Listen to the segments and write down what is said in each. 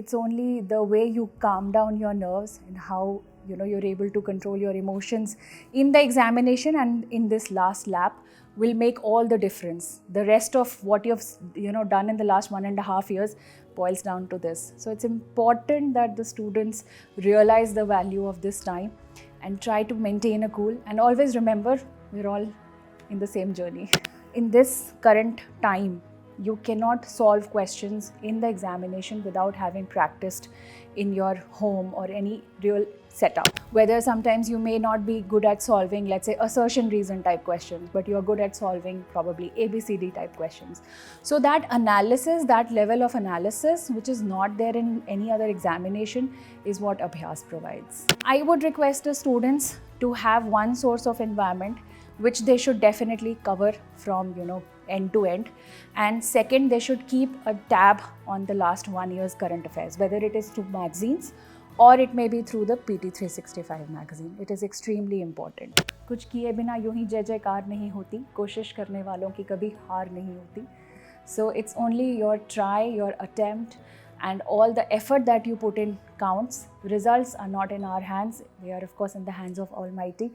it's only the way you calm down your nerves and how you're able to control your emotions in the examination and in this last lap will make all the difference. The rest of what you've done in the last 1.5 years boils down to this. So it's important that the students realize the value of this time and try to maintain a cool, and always remember we're all in the same journey. In this current time, you cannot solve questions in the examination without having practiced in your home or any real setup. Whether sometimes you may not be good at solving, let's say, assertion reason type questions, but you're good at solving probably ABCD type questions. So that analysis, that level of analysis, which is not there in any other examination, is what Abhyaas provides. I would request the students to have one source of environment which they should definitely cover from end to end, and second, they should keep a tab on the last 1 year's current affairs, whether it is through magazines or it may be through the PT 365 magazine. It is extremely important. कुछ किए बिना यूं ही जय जयकार नहीं होती, कोशिश करने वालों की कभी हार नहीं होती. So it's only your try, your attempt, and all the effort that you put in counts. Results are not in our hands. They are of course in the hands of Almighty,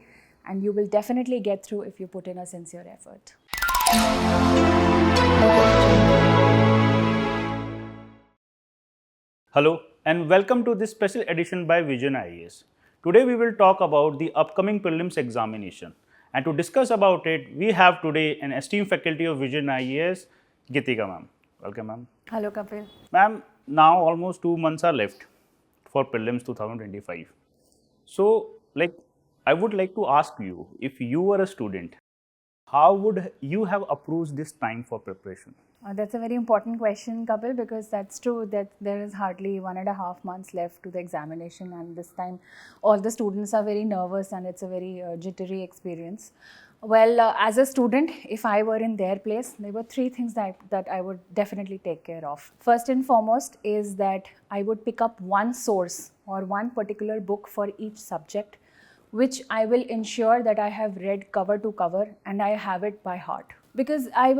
and you will definitely get through if you put in a sincere effort. Hello and welcome to this special edition by VisionIAS. Today we will talk about the upcoming prelims examination, and to discuss about it we have today an esteemed faculty of VisionIAS, Geetika Ma'am. Welcome ma'am. Hello Kapil. Ma'am, now almost 2 months are left for prelims 2025. So I would like to ask you, if you were a student, how would you have approached this time for preparation? That's a very important question, Kapil, because that's true that there is hardly 1.5 months left to the examination, and this time all the students are very nervous and it's a very jittery experience. Well, as a student, if I were in their place, there were 3 things that I would definitely take care of. First and foremost is that I would pick up one source or one particular book for each subject, which I will ensure that I have read cover to cover and I have it by heart. Because that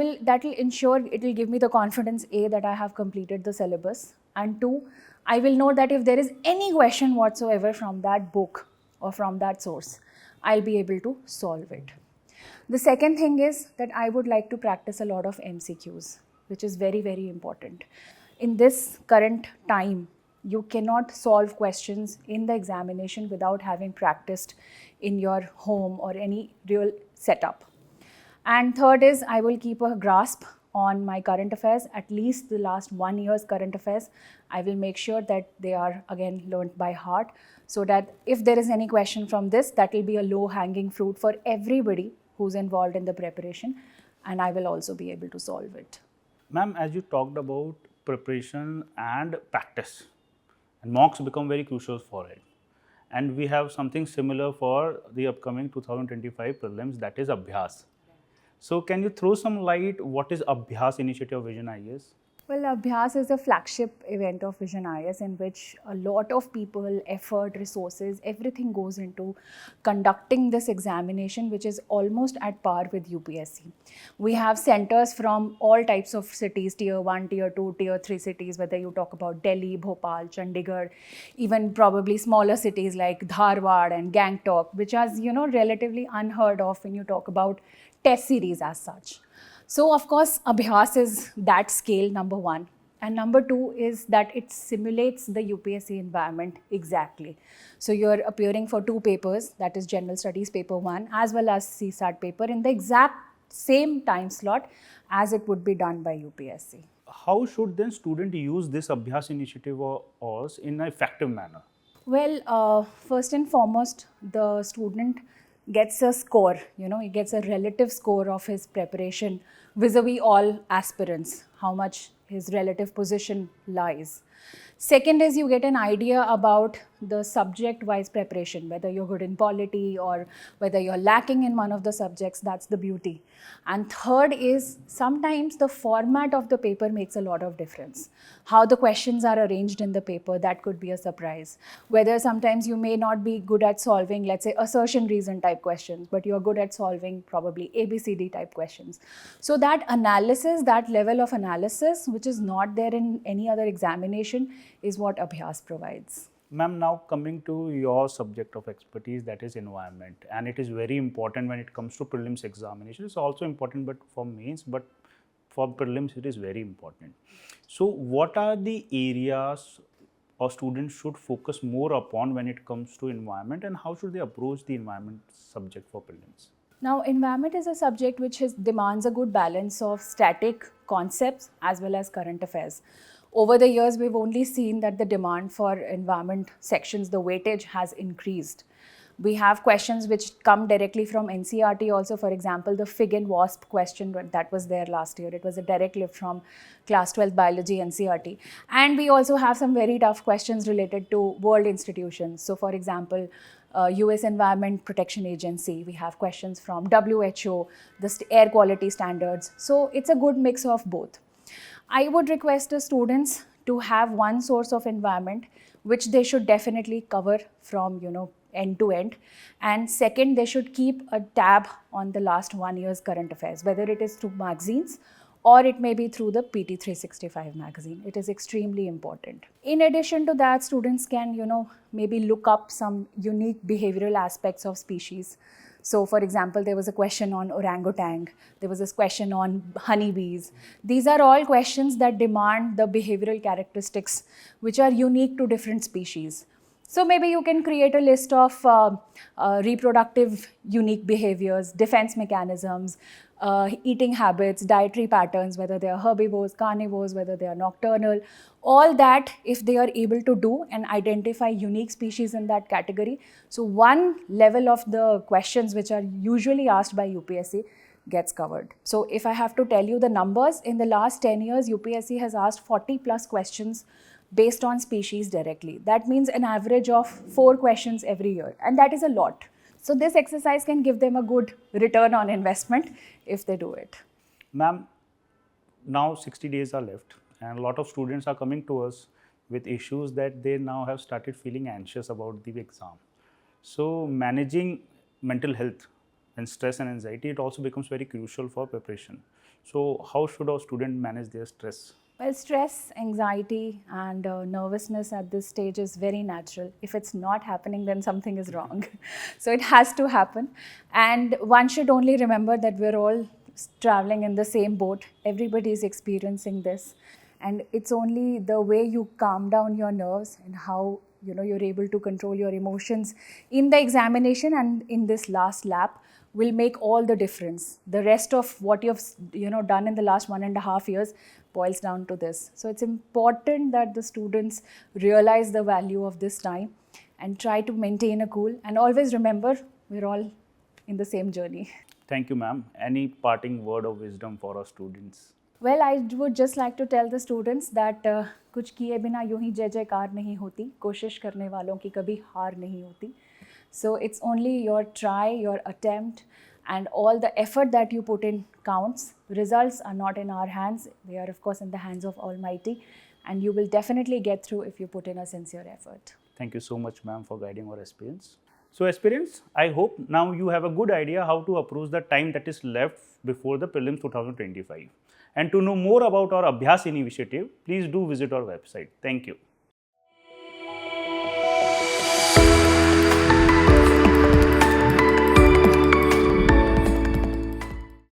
will ensure, it will give me the confidence, A, that I have completed the syllabus, and 2, I will know that if there is any question whatsoever from that book or from that source, I'll be able to solve it. The second thing is that I would like to practice a lot of MCQs, which is very, very important. In this current time, you cannot solve questions in the examination without having practiced in your home or any real setup. And third is, I will keep a grasp on my current affairs, at least the last 1 year's current affairs. I will make sure that they are again learnt by heart, so that if there is any question from this, that will be a low-hanging fruit for everybody who's involved in the preparation, and I will also be able to solve it. Ma'am, as you talked about preparation and practice, and mocks become very crucial for it. And we have something similar for the upcoming 2025 prelims, that is Abhyaas. So can you throw some light, what is Abhyaas initiative of VisionIAS? Well, Abhyaas is a flagship event of VisionIAS in which a lot of people, effort, resources, everything goes into conducting this examination, which is almost at par with UPSC. We have centers from all types of cities, tier 1, tier 2, tier 3 cities, whether you talk about Delhi, Bhopal, Chandigarh, even probably smaller cities like Dharwad and Gangtok, which is, relatively unheard of when you talk about test series as such. So of course, Abhyaas is that scale, number 1. And number 2 is that it simulates the UPSC environment exactly. So you're appearing for 2 papers, that is General Studies paper 1 as well as CSAT paper, in the exact same time slot as it would be done by UPSC. How should then student use this Abhyaas initiative or OS in an effective manner? Well, first and foremost, the student gets a score, he gets a relative score of his preparation vis-a-vis all aspirants, how much his relative position lies. Second is, you get an idea about the subject-wise preparation, whether you're good in polity or whether you're lacking in one of the subjects. That's the beauty. And third is, sometimes the format of the paper makes a lot of difference. How the questions are arranged in the paper, that could be a surprise. Whether sometimes you may not be good at solving, let's say, assertion reason type questions, but you're good at solving probably ABCD type questions. So that analysis, that level of analysis, which is not there in any other other examination is what Abhyaas provides. Ma'am, now coming to your subject of expertise, that is environment, and it is very important when it comes to prelims examination. It's also important, but for mains, but for prelims, it is very important. So, what are the areas or students should focus more upon when it comes to environment, and how should they approach the environment subject for prelims? Now, environment is a subject which demands a good balance of static concepts as well as current affairs. Over the years, we've only seen that the demand for environment sections, the weightage has increased. We have questions which come directly from NCERT also. For example, the fig and wasp question that was there last year. It was a direct lift from class 12 biology NCERT. And we also have some very tough questions related to world institutions. So for example, US Environment Protection Agency, we have questions from WHO, the air quality standards. So it's a good mix of both. I would request the students to have one source of environment which they should definitely cover from end to end, and second, they should keep a tab on the last 1 year's current affairs, whether it is through magazines or it may be through the PT 365 magazine. It is extremely important. In addition to that, students can maybe look up some unique behavioral aspects of species. So for example, there was a question on orangutan, there was this question on honeybees. These are all questions that demand the behavioral characteristics which are unique to different species. So maybe you can create a list of reproductive unique behaviors, defense mechanisms, eating habits, dietary patterns, whether they are herbivores, carnivores, whether they are nocturnal, all that if they are able to do and identify unique species in that category. So one level of the questions which are usually asked by UPSC gets covered. So if I have to tell you the numbers, in the last 10 years, UPSC has asked 40 plus questions based on species directly. That means an average of 4 questions every year, and that is a lot. So this exercise can give them a good return on investment if they do it. Ma'am, now 60 days are left, and a lot of students are coming to us with issues that they now have started feeling anxious about the exam. So managing mental health and stress and anxiety, it also becomes very crucial for preparation. So how should our student manage their stress? Well, stress, anxiety and nervousness at this stage is very natural. If it's not happening, then something is wrong. So it has to happen. And one should only remember that we're all traveling in the same boat. Everybody is experiencing this. And it's only the way you calm down your nerves and how you're able to control your emotions in the examination and in this last lap will make all the difference. The rest of what you've done in the last 1.5 years boils down to this. So it's important that the students realize the value of this time and try to maintain a cool, and always remember we're all in the same journey. Thank you, ma'am. Any parting word of wisdom for our students? Well, I would just like to tell the students that कुछ किए बिना यूं ही जय जयकार नहीं होती, कोशिश करने वालों की कभी हार नहीं होती. So it's only your try, your attempt, and all the effort that you put in counts. Results are not in our hands. They are, of course, in the hands of Almighty. And you will definitely get through if you put in a sincere effort. Thank you so much, ma'am, for guiding our aspirants. So aspirants, I hope now you have a good idea how to approach the time that is left before the Prelims 2025. And to know more about our Abhyaas initiative, please do visit our website. Thank you.